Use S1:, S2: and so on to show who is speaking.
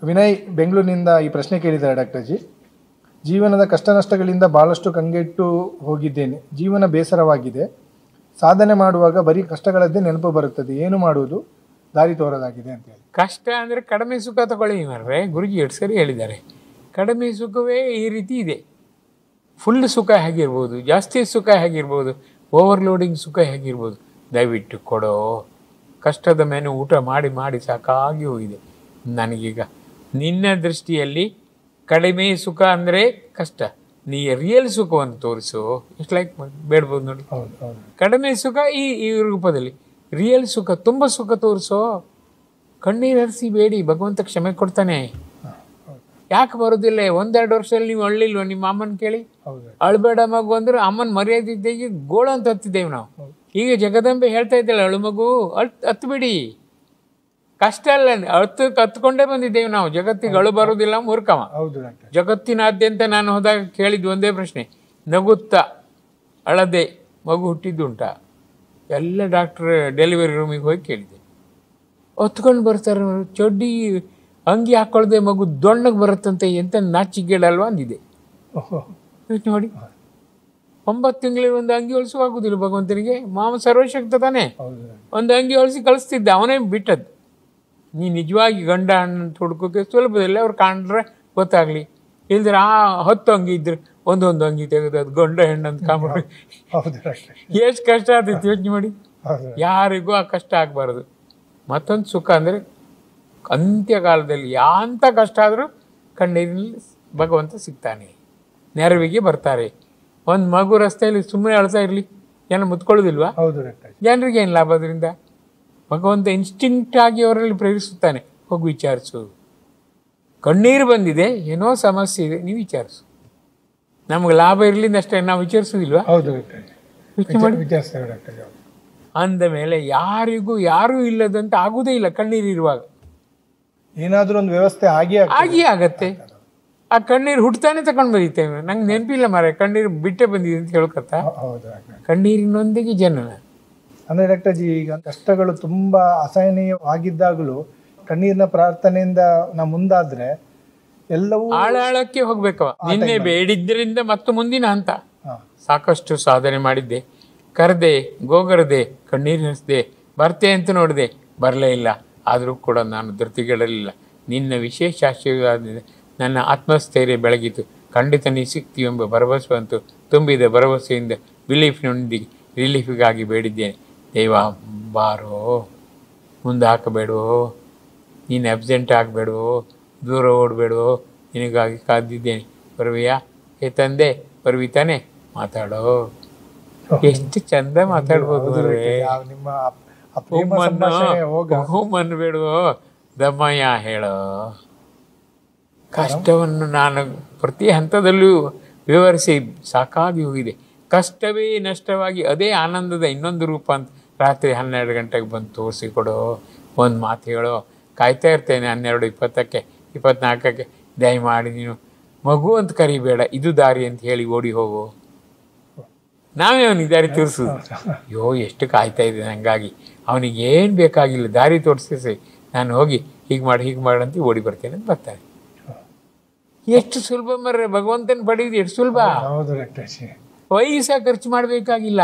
S1: ವಿನಯ್ ಬೆಂಗಳೂರಿನಿಂದ ಈ ಪ್ರಶ್ನೆ ಕೇಳಿದ್ದಾರೆ ಡಾಕ್ಟರ್ ಜಿ. ಜೀವನದ ಕಷ್ಟ ನಷ್ಟಗಳಿಂದ ಭಾಳಷ್ಟು ಕಂಗೆಟ್ಟು ಹೋಗಿದ್ದೇನೆ. ಜೀವನ ಬೇಸರವಾಗಿದೆ. ಸಾಧನೆ ಮಾಡುವಾಗ ಬರೀ ಕಷ್ಟಗಳದ್ದೇ ನೆನಪು ಬರುತ್ತದೆ. ಏನು ಮಾಡುವುದು, ದಾರಿ ತೋರಲಾಗಿದೆ ಅಂತ ಹೇಳಿ.
S2: ಕಷ್ಟ ಅಂದರೆ ಕಡಿಮೆ ಸುಖ ತಗೊಳ್ಳಿ ಮಾರ್ರೆ. ಗುರುಜಿ ಎಷ್ಟು ಸರಿ ಹೇಳಿದ್ದಾರೆ. ಕಡಿಮೆ ಸುಖವೇ ಈ ರೀತಿ ಇದೆ. ಫುಲ್ ಸುಖ ಹೇಗಿರ್ಬೋದು, ಜಾಸ್ತಿ ಸುಖ ಹೇಗಿರ್ಬೋದು, ಓವರ್ಲೋಡಿಂಗ್ ಸುಖ ಹೇಗಿರ್ಬೋದು. ದಯವಿಟ್ಟು ಕೊಡೋ. ಕಷ್ಟದ ಮೇಲೆ ಊಟ ಮಾಡಿ ಮಾಡಿ ಸಾಕಾಗಿ ಹೋಗಿದೆ ನನಗೀಗ. ನಿನ್ನ ದೃಷ್ಟಿಯಲ್ಲಿ ಕಡಿಮೆ ಸುಖ ಅಂದರೆ ಕಷ್ಟ. ನೀ ರಿಯಲ್ ಸುಖವನ್ನು ತೋರಿಸು. ಎಷ್ಟು ಲೈಕ್ ಬೇಡ್ಬೋದು ನೋಡಿ. ಕಡಿಮೆ ಸುಖ ಈ ರೂಪದಲ್ಲಿ, ರಿಯಲ್ ಸುಖ, ತುಂಬ ಸುಖ ತೋರಿಸೋ. ಕಣ್ಣೀರು ಹರಿಸಿ ಬೇಡಿ, ಭಗವಂತ ಕ್ಷಮೆ ಕೊಡ್ತಾನೆ. ಯಾಕೆ ಬರೋದಿಲ್ಲ? 1-2 ವರ್ಷದಲ್ಲಿ ನೀವು ಅಳ್ಳಿಲ್ವ? ನಿಮ್ಮ ಅಮ್ಮನ ಕೇಳಿ. ಅಳ್ಬೇಡ ಮಗು ಅಂದ್ರೆ ಅಮ್ಮನ ಮರ್ಯಾದೆ ಇದ್ದೇಗೆ ಗೋಳು ಅಂತ ಹತ್ತಿದ್ದೇವೆ ನಾವು. ಈಗ ಜಗದಂಬೆ ಹೇಳ್ತಾ ಇದ್ದಾಳೆ, ಅಳು ಮಗು ಹತ್ಬಿಡಿ. ಕಷ್ಟ ಅಲ್ಲ, ಹತ್ಕೊಂಡೇ ಬಂದಿದ್ದೇವೆ ನಾವು. ಜಗತ್ತಿಗೆ ಅಳು ಬರೋದಿಲ್ಲ ಮೂರ್ಖವ. ಜಗತ್ತಿನಾದ್ಯಂತ ನಾನು ಹೋದಾಗ ಕೇಳಿದ್ದು ಒಂದೇ ಪ್ರಶ್ನೆ, ನಗುತ್ತಾ ಅಳದೆ ಮಗು ಹುಟ್ಟಿದ್ದುಂಟ? ಎಲ್ಲ ಡಾಕ್ಟ್ರ್ ಡೆಲಿವರಿ ರೂಮಿಗೆ ಹೋಗಿ ಕೇಳಿದೆ. ಹೊತ್ಕೊಂಡು ಬರ್ತಾರೆ, ಚಡ್ಡಿ ಅಂಗಿ ಹಾಕ್ಕೊಳ್ದೆ ಮಗು ದೊಣ್ಣಗೆ ಬರುತ್ತಂತೆ. ಎಂತ ನಾಚಿಗೇಡಲ್ವಾ ಅಂದಿದೆ ನೋಡಿ. 9 ತಿಂಗಳಿಗೆ ಒಂದು ಅಂಗಿ ಹೊಲಿಸುವಾಗುದಿಲ್ಲ ಭಗವಂತನಿಗೆ. ಮಾಮ ಸರ್ವಶಕ್ತ ತಾನೆ. ಒಂದು ಅಂಗಿ ಹೊಲಿಸಿ ಕಳಿಸ್ತಿದ್ದ, ಅವನೇ ಬಿಟ್ಟದ್ದು. ನೀ ನಿಜವಾಗಿ ಗಂಡ ಹಣ್ಣು ಹುಡ್ಕೋಕೆ ಸುಲಭದಲ್ಲಿ ಅವ್ರು ಕಾಣ್ರೆ ಗೊತ್ತಾಗ್ಲಿ. ಇಲ್ದ್ರೆ 10 ಅಂಗಿ ಇದ್ರೆ ಒಂದೊಂದು ಅಂಗಿ ತೆಗೆದು ಅದು ಗಂಡ ಹೆಣ್ಣು ಅಂತ ಕಾಂಬಿಡ್ರಿ. ಎಷ್ಟು ಕಷ್ಟ ಆಗ್ತೈತಿ ಯೋಚನೆ ಮಾಡಿ. ಯಾರಿಗೂ ಆ ಕಷ್ಟ ಆಗಬಾರ್ದು. ಮತ್ತೊಂದು ಸುಖ ಅಂದರೆ ಅಂತ್ಯಕಾಲದಲ್ಲಿ ಯಾಂತ ಕಷ್ಟ ಆದರೂ ಕಣ್ಣೀರಿನಲ್ಲಿ ಭಗವಂತ ಸಿಗ್ತಾನೆ, ನೆರವಿಗೆ ಬರ್ತಾರೆ. ಒಂದು ಮಗು ರಸ್ತೆಯಲ್ಲಿ ಸುಮ್ಮನೆ ಅಳ್ತಾ ಇರಲಿ, ಜನ ಮುತ್ಕೊಳ್ಳೋದಿಲ್ವಾ? ಜನರಿಗೆ ಏನು ಲಾಭ ಅದರಿಂದ? ಭಗವಂತ ಇನ್ಸ್ಟಿಂಕ್ಟ್ ಆಗಿ ಅವರಲ್ಲಿ ಪ್ರೇರಿಸುತ್ತಾನೆ, ಹೋಗಿ ವಿಚಾರಿಸು. ಕಣ್ಣೀರು ಬಂದಿದೆ, ಏನೋ ಸಮಸ್ಯೆ ಇದೆ, ನೀವು ವಿಚಾರಿಸು. ನಮ್ಗೆ ಲಾಭ ಇರಲಿಂದ ಅಷ್ಟೇ, ನಾವು ವಿಚಾರಿಸೋದಿಲ್ವಾ? ಅಂದ ಮೇಲೆ ಯಾರಿಗೂ ಯಾರೂ ಇಲ್ಲದಂತ ಆಗುವುದೇ ಇಲ್ಲ. ಕಣ್ಣೀರು ಇರುವಾಗ
S1: ಏನಾದರೂ ಒಂದು ವ್ಯವಸ್ಥೆ ಆಗಿ
S2: ಆಗತ್ತೆ. ಆ ಕಣ್ಣೀರು ಹುಟ್ಟತಾನೆ ತಗೊಂಡು ಬಂದಿತ್ತೇವೆ. ನಂಗೆ ನೆನಪಿಲ್ಲ ಮಾರೆ, ಕಣ್ಣೀರು ಬಿಟ್ಟೆ ಬಂದಿದೆ ಅಂತ ಹೇಳ್ಕತ್ತ. ಕಣ್ಣೀರಿನೊಂದಿಗೆ ಜನನ
S1: ಅಂದರೆ ಡಾಕ್ಟರ್ ಜಿ, ಈಗ ಕಷ್ಟಗಳು ತುಂಬ ಅಸಹನೀಯವಾಗಿದ್ದಾಗಲೂ ಕಣ್ಣೀರಿನ ಪ್ರಾರ್ಥನೆಯಿಂದ ನಾವು ಮುಂದಾದ್ರೆ ಎಲ್ಲವೂ
S2: ಆಳಾಳಕ್ಕೆ ಹೋಗ್ಬೇಕವ. ನಿನ್ನೆ ಬೇಡಿದ್ದರಿಂದ ಮತ್ತು ಮುಂದಿನ ಹಂತ. ಸಾಕಷ್ಟು ಸಾಧನೆ ಮಾಡಿದ್ದೆ, ಕರೆದೆ, ಗೋಗರದೆ, ಕಣ್ಣೀರು ಹರಿಸಿದೆ, ಬರ್ತೆ ಅಂತ ನೋಡಿದೆ, ಬರಲೇ ಇಲ್ಲ. ಆದರೂ ಕೂಡ ನಾನು ಧೃತಿಗೆಡಲಿಲ್ಲ. ನಿನ್ನ ವಿಶೇಷ ಆಶೀರ್ವಾದದಿಂದ ನನ್ನ ಆತ್ಮಸ್ಥೈರ್ಯ ಬೆಳಗಿತು. ಖಂಡಿತ ನೀ ಸಿಗ್ತೀವಿ ಎಂಬ ಭರವಸೆ ಬಂತು. ತುಂಬಿದ ಭರವಸೆಯಿಂದ ಬಿಲೀಫ್ನೊಂದಿಗೆ ರಿಲೀಫಿಗಾಗಿ ಬೇಡಿದ್ದೇನೆ. ದೇವ ಬಾರೋ, ಮುಂದೆ ಹಾಕಬೇಡವೋ, ನೀನು ಅಬ್ಸೆಂಟ್ ಆಗಬೇಡವೋ, ದೂರ ಓಡಬೇಡವೋ, ನಿನಗಾಗಿ ಕಾದಿದ್ದೇನೆ. ಬರುವೆಯಾ? ಏ ತಂದೆ ಬರುವಿತಾನೆ? ಮಾತಾಡೋ. ಎಷ್ಟು ಚಂದ ಮಾತಾಡ್ಬೋದು. ಹೂಮನ್ನು ಬೇಡವೋ, ದಮ್ಮಯ್ಯ ಹೇಳೋ. ಕಷ್ಟವನ್ನು ನಾನು ಪ್ರತಿ ಹಂತದಲ್ಲೂ ವಿವರಿಸಿ ಸಾಕಾಗಿ ಹೋಗಿದೆ. ಕಷ್ಟವೇ ನಷ್ಟವಾಗಿ ಅದೇ ಆನಂದದ ಇನ್ನೊಂದು ರೂಪ ಅಂತ ರಾತ್ರಿ 12 ಗಂಟೆಗೆ ಬಂದು ತೋರಿಸಿಕೊಡೋ, ಒಂದು ಮಾತು ಹೇಳೋ. ಕಾಯ್ತಾ ಇರ್ತೇನೆ 12:20ಕ್ಕೆ 24ಕ್ಕೆ. ದಯಮಾಡಿ ನೀನು ಮಗು ಅಂತ ಕರಿಬೇಡ, ಇದು ದಾರಿ ಅಂತ ಹೇಳಿ ಓಡಿ ಹೋಗು. ನಾವೇ ಅವನಿಗೆ ದಾರಿ ತೋರಿಸೋದು. ಅಯ್ಯೋ ಎಷ್ಟು ಕಾಯ್ತಾ ಇದ್ದೇನೆ. ಹಂಗಾಗಿ ಅವನಿಗೆ ಏನು ಬೇಕಾಗಿಲ್ಲ, ದಾರಿ ತೋರಿಸಿ ನಾನು ಹೋಗಿ ಹೀಗೆ ಮಾಡಿ ಅಂತ ಓಡಿ ಬರ್ತೇನೆ ಅಂತ ಬರ್ತಾನೆ. ಎಷ್ಟು ಸುಲಭ ಮರ್ರೆ ಭಗವಂತನ ಪಡೆಯುವುದು, ಎಷ್ಟು ಸುಲಭ. ಪೈಸಾ ಖರ್ಚು ಮಾಡಬೇಕಾಗಿಲ್ಲ.